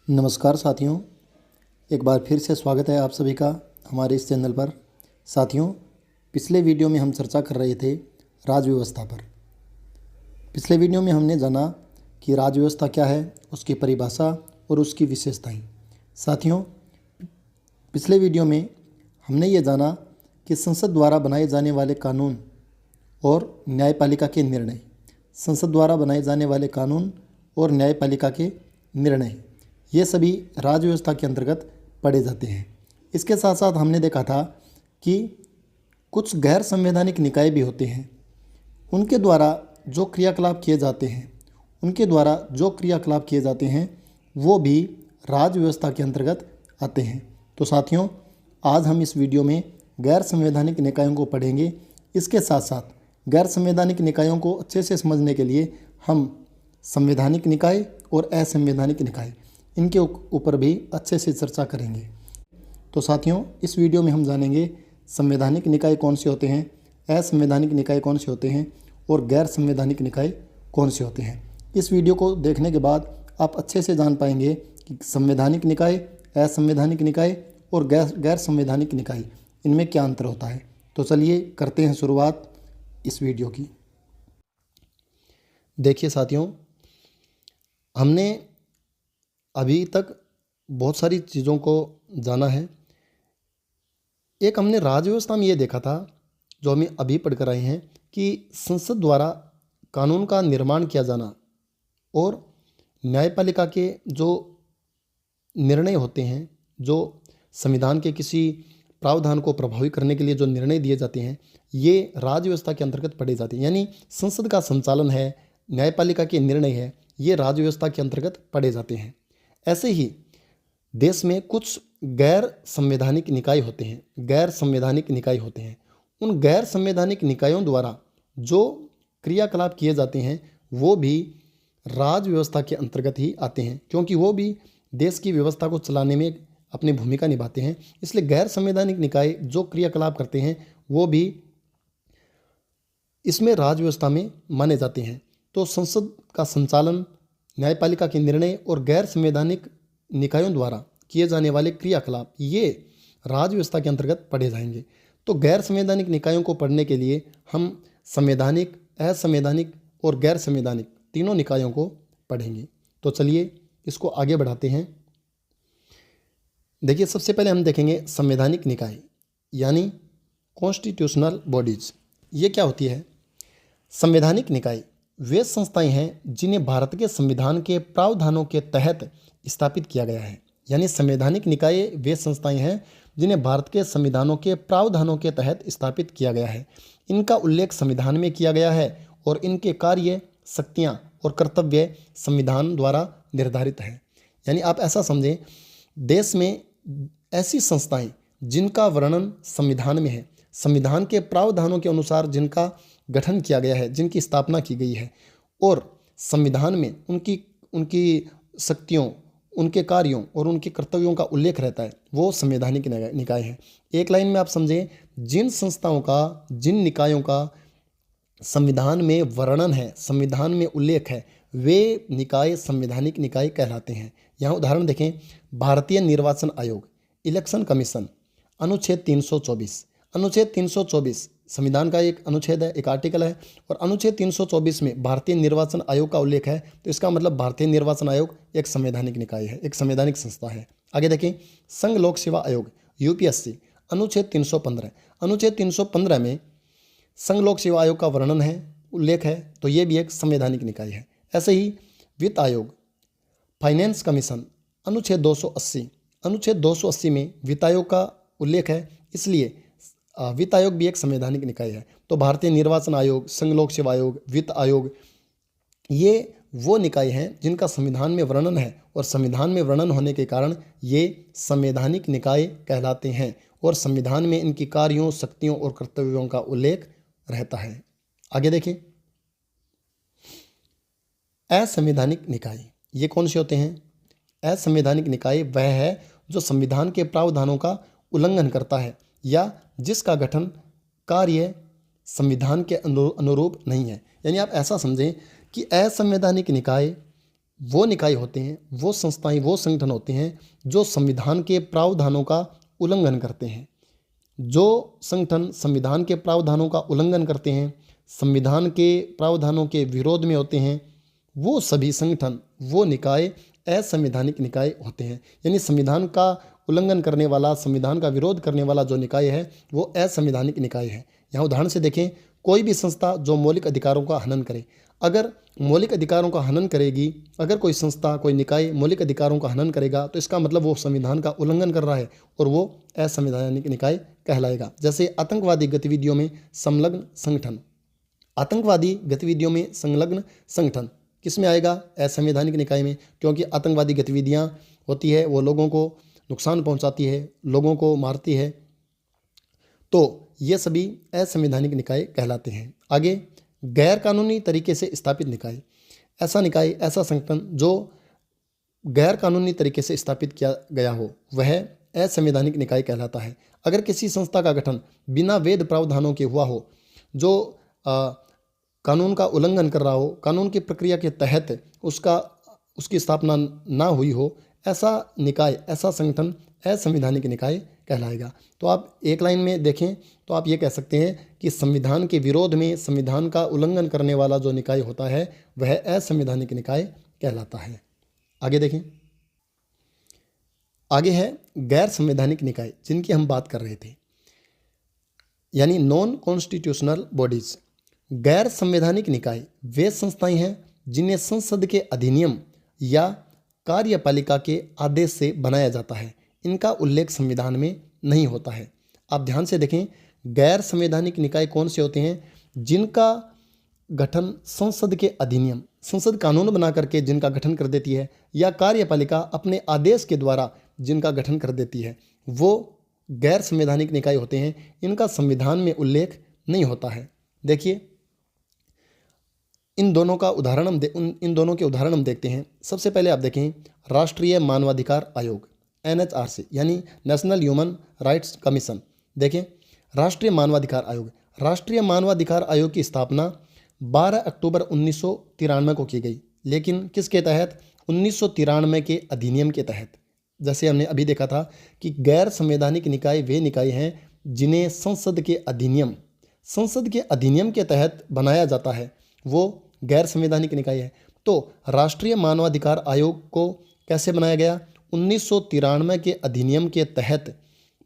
नमस्कार साथियों, एक बार फिर से स्वागत है आप सभी का हमारे इस चैनल पर। साथियों, पिछले वीडियो में हम चर्चा कर रहे थे राज्य व्यवस्था पर। पिछले वीडियो में हमने जाना कि राज्य व्यवस्था क्या है, उसकी परिभाषा और उसकी विशेषताएं। साथियों, पिछले वीडियो में हमने ये जाना कि संसद द्वारा बनाए जाने वाले कानून और न्यायपालिका के निर्णय, संसद द्वारा बनाए जाने वाले कानून और न्यायपालिका के निर्णय, ये सभी राज्य व्यवस्था के अंतर्गत पढ़े जाते हैं। इसके साथ साथ हमने देखा था कि कुछ गैर संवैधानिक निकाय भी होते हैं, उनके द्वारा जो क्रियाकलाप किए जाते हैं वो भी राज्य व्यवस्था के अंतर्गत आते हैं। तो साथियों, आज हम इस वीडियो में गैर संवैधानिक निकायों को पढ़ेंगे। इसके साथ साथ गैर संवैधानिक निकायों को अच्छे से समझने के लिए हम संवैधानिक निकाय और असंवैधानिक निकाय, इनके ऊपर भी अच्छे से चर्चा करेंगे। तो साथियों, इस वीडियो में हम जानेंगे संवैधानिक निकाय कौन से होते हैं, असंवैधानिक निकाय कौन से होते हैं और गैर संवैधानिक निकाय कौन से होते हैं। इस वीडियो को देखने के बाद आप अच्छे से जान पाएंगे कि संवैधानिक निकाय, असंवैधानिक निकाय और गैर संवैधानिक निकाय, इनमें क्या अंतर होता है। तो चलिए करते हैं शुरुआत इस वीडियो की। देखिए साथियों, हमने अभी तक बहुत सारी चीज़ों को जाना है। एक हमने राज्य व्यवस्था में ये देखा था, जो हमें अभी पढ़कर आए हैं, कि संसद द्वारा कानून का निर्माण किया जाना और न्यायपालिका के जो निर्णय होते हैं, जो संविधान के किसी प्रावधान को प्रभावी करने के लिए जो निर्णय दिए जाते हैं, ये राज्य व्यवस्था के अंतर्गत पढ़े जाते हैं। यानी संसद का संचालन है, न्यायपालिका के निर्णय है, ये राज्य व्यवस्था के अंतर्गत पढ़े जाते हैं। ऐसे ही देश में कुछ गैर संवैधानिक निकाय होते हैं, उन गैर संवैधानिक निकायों द्वारा जो क्रियाकलाप किए जाते हैं वो भी राज्य व्यवस्था के अंतर्गत ही आते हैं, क्योंकि वो भी देश की व्यवस्था को चलाने में अपनी भूमिका निभाते हैं। इसलिए गैर संवैधानिक निकाय जो क्रियाकलाप करते हैं वो भी इसमें राज्य व्यवस्था में माने जाते हैं। तो संसद का संचालन, न्यायपालिका के निर्णय और गैर संवैधानिक निकायों द्वारा किए जाने वाले क्रियाकलाप, ये राज्य व्यवस्था के अंतर्गत पढ़े जाएंगे। तो गैर संवैधानिक निकायों को पढ़ने के लिए हम संवैधानिक, असंवैधानिक और गैर संवैधानिक तीनों निकायों को पढ़ेंगे। तो चलिए इसको आगे बढ़ाते हैं। देखिए, सबसे पहले हम देखेंगे संवैधानिक निकाय, यानी कॉन्स्टिट्यूशनल बॉडीज। ये क्या होती है? संवैधानिक निकाय वे संस्थाएं हैं जिन्हें भारत के संविधान के प्रावधानों के तहत स्थापित किया गया है। यानी संवैधानिक निकाय वे संस्थाएं हैं जिन्हें भारत के संविधानों के प्रावधानों के तहत स्थापित किया गया है। इनका उल्लेख संविधान में किया गया है और इनके कार्य, शक्तियां और कर्तव्य संविधान द्वारा निर्धारित हैं। यानी आप ऐसा समझें, देश में ऐसी संस्थाएं जिनका वर्णन संविधान में है, संविधान के प्रावधानों के अनुसार जिनका गठन किया गया है, जिनकी स्थापना की गई है और संविधान में उनकी शक्तियों, उनके कार्यों और उनके कर्तव्यों का उल्लेख रहता है, वो संवैधानिक निकाय है। एक लाइन में आप समझें, जिन संस्थाओं का, जिन निकायों का संविधान में वर्णन है, संविधान में उल्लेख है, वे निकाय संवैधानिक निकाय कहलाते हैं। यहाँ उदाहरण देखें, भारतीय निर्वाचन आयोग, इलेक्शन कमीशन, अनुच्छेद 324। अनुच्छेद 324 संविधान का एक अनुच्छेद है, एक आर्टिकल है, और अनुच्छेद 324 में भारतीय निर्वाचन आयोग का उल्लेख है। तो इसका मतलब भारतीय निर्वाचन आयोग एक संवैधानिक निकाय है, एक संवैधानिक संस्था है। आगे देखें, संघ लोक सेवा आयोग, यूपीएससी, अनुच्छेद 315। अनुच्छेद 315 में संघ लोक सेवा आयोग का वर्णन है, उल्लेख है, तो ये भी एक संवैधानिक निकाय है। ऐसे ही वित्त आयोग, फाइनेंस कमीशन, अनुच्छेद 280। अनुच्छेद 280 में वित्त आयोग का उल्लेख है, इसलिए वित्त आयोग भी एक संवैधानिक निकाय है। तो भारतीय निर्वाचन आयोग, संघ लोक सेवा आयोग, वित्त आयोग, ये वो निकाय हैं जिनका संविधान में वर्णन है और संविधान में वर्णन होने के कारण ये संवैधानिक निकाय कहलाते हैं और संविधान में इनकी कार्यों, शक्तियों और कर्तव्यों का उल्लेख रहता है। आगे देखिए, असंवैधानिक निकाय, ये कौन से होते हैं? असंवैधानिक निकाय वह है जो संविधान के प्रावधानों का उल्लंघन करता है या जिसका गठन कार्य संविधान के अनुरूप नहीं है। यानी आप ऐसा समझें कि असंवैधानिक निकाय वो निकाय होते हैं, वो संस्थाएं, वो संगठन होते हैं जो संविधान के प्रावधानों का उल्लंघन करते हैं। जो संगठन संविधान के प्रावधानों का उल्लंघन करते हैं, संविधान के प्रावधानों के विरोध में होते हैं, वो सभी संगठन, वो निकाय असंवैधानिक निकाय होते हैं। यानी संविधान का उल्लंघन करने वाला, संविधान का विरोध करने वाला जो निकाय है वो असंवैधानिक निकाय है। यहाँ उदाहरण से देखें, कोई भी संस्था जो मौलिक अधिकारों का हनन करे, अगर मौलिक अधिकारों का हनन करेगी, अगर कोई संस्था, कोई निकाय मौलिक अधिकारों का हनन करेगा तो इसका मतलब वो संविधान का उल्लंघन कर रहा है और वो असंवैधानिक निकाय कहलाएगा। जैसे आतंकवादी गतिविधियों में संलग्न संगठन, आतंकवादी गतिविधियों में संलग्न संगठन किस में आएगा? असंवैधानिक निकाय में, क्योंकि आतंकवादी गतिविधियां होती है वो लोगों को नुकसान पहुंचाती है, लोगों को मारती है, तो ये सभी असंवैधानिक निकाय कहलाते हैं। आगे, गैर कानूनी तरीके से स्थापित निकाय, ऐसा निकाय, ऐसा संगठन जो गैर कानूनी तरीके से स्थापित किया गया हो वह असंवैधानिक निकाय कहलाता है। अगर किसी संस्था का गठन बिना वैध प्रावधानों के हुआ हो, जो कानून का उल्लंघन कर रहा हो, कानून की प्रक्रिया के तहत उसकी स्थापना ना हुई हो, ऐसा निकाय, ऐसा संगठन असंवैधानिक निकाय कहलाएगा। तो आप एक लाइन में देखें तो आप ये कह सकते हैं कि संविधान के विरोध में, संविधान का उल्लंघन करने वाला जो निकाय होता है वह असंवैधानिक निकाय कहलाता है। आगे देखें, आगे है गैर संवैधानिक निकाय, जिनकी हम बात कर रहे थे, यानी नॉन कॉन्स्टिट्यूशनल बॉडीज। गैर संवैधानिक निकाय वे संस्थाएं हैं जिन्हें संसद के अधिनियम या कार्यपालिका के आदेश से बनाया जाता है। इनका उल्लेख संविधान में नहीं होता है। आप ध्यान से देखें, गैर संवैधानिक निकाय कौन से होते हैं? जिनका गठन संसद के अधिनियम, संसद कानून बना करके जिनका गठन कर देती है, या कार्यपालिका अपने आदेश के द्वारा जिनका गठन कर देती है, वो गैर संवैधानिक निकाय होते हैं। इनका संविधान में उल्लेख नहीं होता है। देखिए, इन दोनों के उदाहरण हम देखते हैं। सबसे पहले आप देखें, राष्ट्रीय मानवाधिकार आयोग, NHRC, यानी नेशनल ह्यूमन राइट्स कमीशन। देखें, राष्ट्रीय मानवाधिकार आयोग, राष्ट्रीय मानवाधिकार आयोग की स्थापना 12 अक्टूबर 1993 को की गई, लेकिन किसके तहत? 1993 के अधिनियम के तहत। जैसे हमने अभी देखा था कि गैर संवैधानिक निकाय वे निकाय हैं जिन्हें संसद के अधिनियम के तहत बनाया जाता है, वो गैर संवैधानिक निकाय है। तो राष्ट्रीय मानवाधिकार आयोग को कैसे बनाया गया? 1993 के अधिनियम के तहत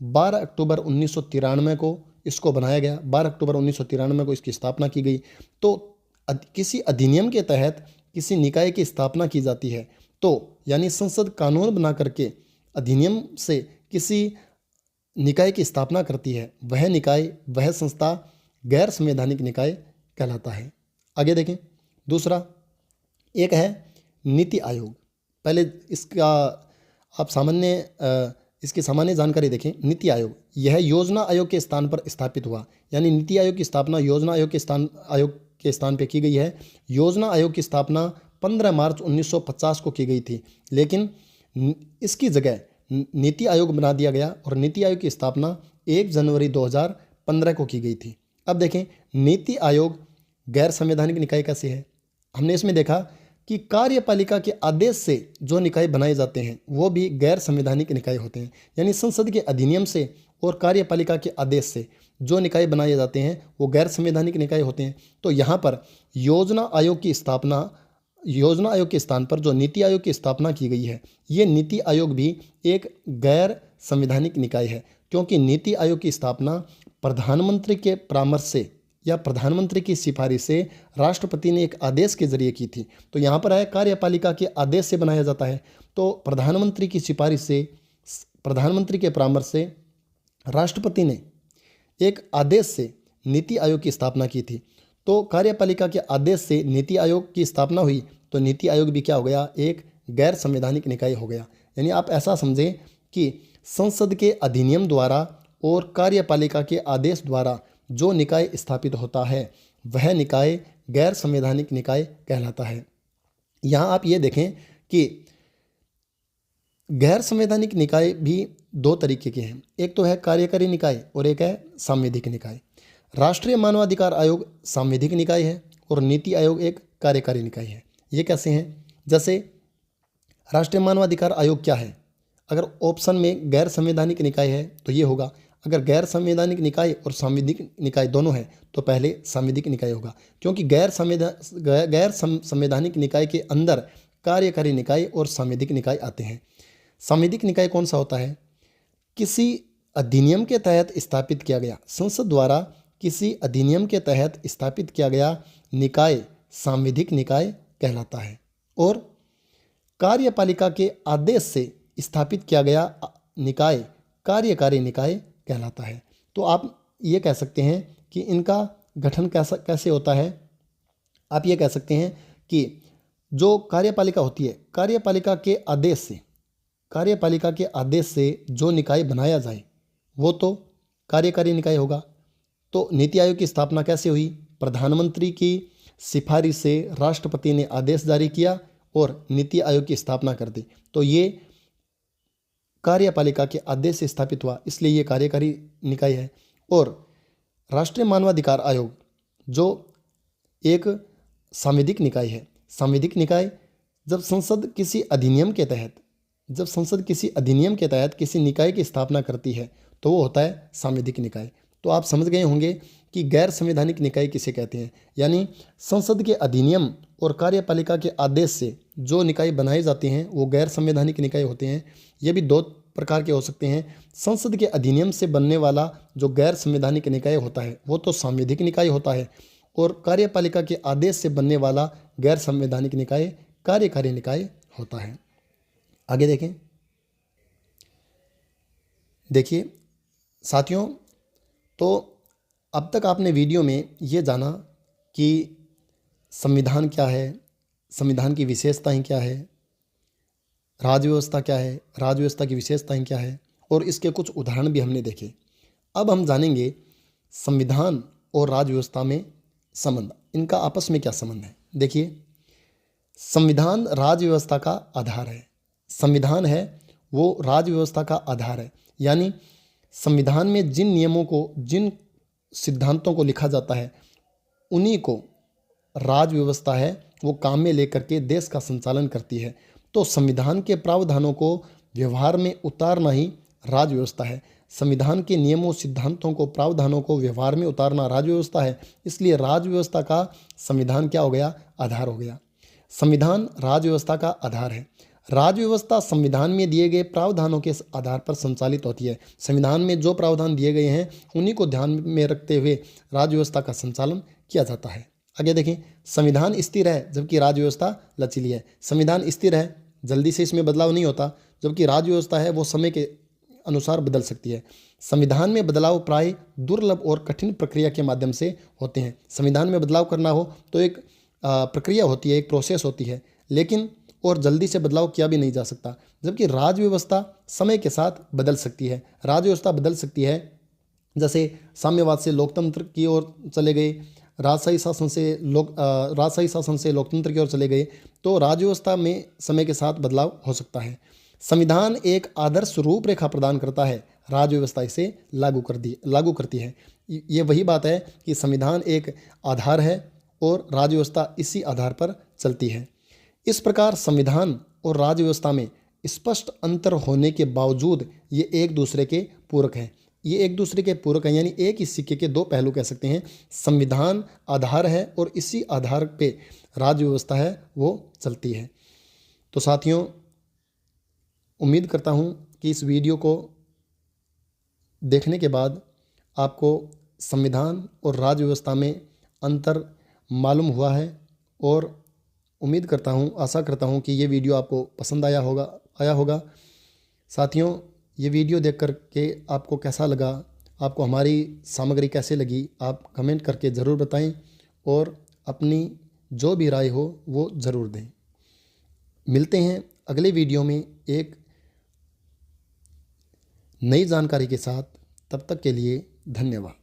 12 अक्टूबर 1993 को इसको बनाया गया। 12 अक्टूबर 1993 को इसकी स्थापना की गई। तो किसी अधिनियम के तहत किसी निकाय की स्थापना की जाती है, तो यानी संसद कानून बना करके अधिनियम से किसी निकाय की स्थापना करती है, वह निकाय, वह संस्था गैर संवैधानिक निकाय कहलाता है। आगे देखें, दूसरा एक है नीति आयोग। पहले इसकी सामान्य जानकारी देखें। नीति आयोग, यह योजना आयोग के स्थान पर स्थापित हुआ, यानी नीति आयोग की स्थापना योजना आयोग के स्थान पे की गई है। योजना आयोग की स्थापना 15 मार्च 1950 को की गई थी, लेकिन इसकी जगह नीति आयोग बना दिया गया और नीति आयोग की स्थापना 1 जनवरी 2015 को की गई थी। अब देखें, नीति आयोग गैर संवैधानिक निकाय कैसे है? हमने इसमें देखा कि कार्यपालिका के आदेश से जो निकाय बनाए जाते हैं वो भी गैर संवैधानिक निकाय होते हैं। यानी संसद के अधिनियम से और कार्यपालिका के आदेश से जो निकाय बनाए जाते हैं वो गैर संवैधानिक निकाय होते हैं। तो यहाँ पर योजना आयोग के स्थान पर जो नीति आयोग की स्थापना की गई है, ये नीति आयोग भी एक गैर संवैधानिक निकाय है, क्योंकि नीति आयोग की स्थापना प्रधानमंत्री के परामर्श से या प्रधानमंत्री की सिफारिश से राष्ट्रपति ने एक आदेश के जरिए की थी। तो यहाँ पर है कार्यपालिका के आदेश से बनाया जाता है। तो प्रधानमंत्री की सिफारिश से, प्रधानमंत्री के परामर्श से राष्ट्रपति ने एक आदेश से नीति आयोग की स्थापना की थी। तो कार्यपालिका के आदेश से नीति आयोग की स्थापना हुई, तो नीति आयोग भी क्या हो गया? एक गैर संवैधानिक निकाय हो गया। यानी आप ऐसा समझें कि संसद के अधिनियम द्वारा और कार्यपालिका के आदेश द्वारा जो निकाय स्थापित होता है वह निकाय गैर संवैधानिक निकाय कहलाता है। यहाँ आप ये देखें कि गैर संवैधानिक निकाय भी 2 तरीके के हैं। एक तो है कार्यकारी निकाय और एक है सांविधिक निकाय। राष्ट्रीय मानवाधिकार आयोग सांविधिक निकाय है और नीति आयोग एक कार्यकारी निकाय है। ये कैसे हैं? जैसे राष्ट्रीय मानवाधिकार आयोग क्या है? अगर ऑप्शन में गैर संवैधानिक निकाय है तो ये होगा। अगर गैर संवैधानिक निकाय और सांविधिक निकाय दोनों है तो पहले सांविधिक निकाय होगा, क्योंकि गैर संवैधानिक निकाय के अंदर कार्यकारी निकाय और सांविधिक निकाय आते हैं। सांविधिक निकाय कौन सा होता है? किसी अधिनियम के तहत स्थापित किया गया, संसद द्वारा किसी अधिनियम के तहत स्थापित किया गया निकाय सांविधिक निकाय कहलाता है। और कार्यपालिका के आदेश से स्थापित किया गया निकाय कार्यकारी निकाय कहलाता है। तो आप ये कह सकते हैं कि इनका गठन कैसे होता है? आप ये कह सकते हैं कि जो कार्यपालिका होती है, कार्यपालिका के आदेश से जो निकाय बनाया जाए वो तो कार्यकारी निकाय होगा। तो नीति आयोग की स्थापना कैसे हुई? प्रधानमंत्री की सिफारिश से राष्ट्रपति ने आदेश जारी किया और नीति आयोग की स्थापना कर दी। तो ये कार्यपालिका के आदेश से स्थापित हुआ, इसलिए ये कार्यकारी निकाय है। और राष्ट्रीय मानवाधिकार आयोग जो एक सांविधिक निकाय है, सांविधिक निकाय जब संसद किसी अधिनियम के तहत किसी निकाय की स्थापना करती है तो वो होता है सांविधिक निकाय। तो आप समझ गए होंगे कि गैर संवैधानिक निकाय किसे कहते हैं, यानी संसद के अधिनियम और कार्यपालिका के आदेश से जो निकाय बनाए जाते हैं वो गैर संवैधानिक निकाय होते हैं। ये भी दो प्रकार के हो सकते हैं। संसद के अधिनियम से बनने वाला जो गैर संवैधानिक निकाय होता है वो तो सांविधिक निकाय होता है, और कार्यपालिका के आदेश से बनने वाला गैर संवैधानिक निकाय कार्यकारी निकाय होता है। आगे देखिए साथियों, तो अब तक आपने वीडियो में ये जाना कि संविधान क्या है, संविधान की विशेषताएं क्या है, राजव्यवस्था क्या है, राजव्यवस्था की विशेषताएं क्या है, और इसके कुछ उदाहरण भी हमने देखे। अब हम जानेंगे संविधान और राजव्यवस्था में संबंध, इनका आपस में क्या संबंध है। देखिए, संविधान राजव्यवस्था का आधार है। संविधान है वो राजव्यवस्था का आधार है, यानी संविधान में जिन नियमों को, जिन सिद्धांतों को लिखा जाता है उन्हीं को राजव्यवस्था है वो काम में लेकर के देश का संचालन करती है। तो संविधान के प्रावधानों को व्यवहार में उतारना ही राजव्यवस्था है। संविधान के नियमों, सिद्धांतों को, प्रावधानों को व्यवहार में उतारना राजव्यवस्था है। इसलिए राजव्यवस्था का संविधान क्या हो गया? आधार हो गया। संविधान राजव्यवस्था का आधार है। राजव्यवस्था संविधान में दिए गए प्रावधानों के आधार पर संचालित होती है। संविधान में जो प्रावधान दिए गए हैं उन्हीं को ध्यान में रखते हुए राजव्यवस्था का संचालन किया जाता है। आगे देखें, संविधान स्थिर है जबकि राजव्यवस्था लचीली है। संविधान स्थिर है, जल्दी से इसमें बदलाव नहीं होता, जबकि राजव्यवस्था है वो समय के अनुसार बदल सकती है। संविधान में बदलाव प्राय दुर्लभ और कठिन प्रक्रिया के माध्यम से होते हैं। संविधान में बदलाव करना हो तो एक प्रक्रिया होती है, एक प्रोसेस होती है, लेकिन और जल्दी से बदलाव किया भी नहीं जा सकता। जबकि राजव्यवस्था समय के साथ बदल सकती है। राजव्यवस्था बदल सकती है, जैसे साम्यवाद से लोकतंत्र की ओर चले गए, राजशाही शासन से लोकतंत्र की ओर चले गए, तो राजव्यवस्था में समय के साथ बदलाव हो सकता है। संविधान एक आदर्श रूपरेखा प्रदान करता है, राजव्यवस्था इसे लागू करती है। ये वही बात है कि संविधान एक आधार है और राजव्यवस्था इसी आधार पर चलती है। इस प्रकार संविधान और राजव्यवस्था में स्पष्ट अंतर होने के बावजूद ये एक दूसरे के पूरक हैं। यानी एक ही सिक्के के दो पहलू कह सकते हैं। संविधान आधार है और इसी आधार पे राजव्यवस्था है वो चलती है। तो साथियों, उम्मीद करता हूँ कि इस वीडियो को देखने के बाद आपको संविधान और राजव्यवस्था में अंतर मालूम हुआ है, और उम्मीद करता हूँ, आशा करता हूँ कि ये वीडियो आपको पसंद आया होगा। साथियों, ये वीडियो देख कर के आपको कैसा लगा, आपको हमारी सामग्री कैसे लगी, आप कमेंट करके ज़रूर बताएं और अपनी जो भी राय हो वो ज़रूर दें। मिलते हैं अगले वीडियो में एक नई जानकारी के साथ। तब तक के लिए धन्यवाद।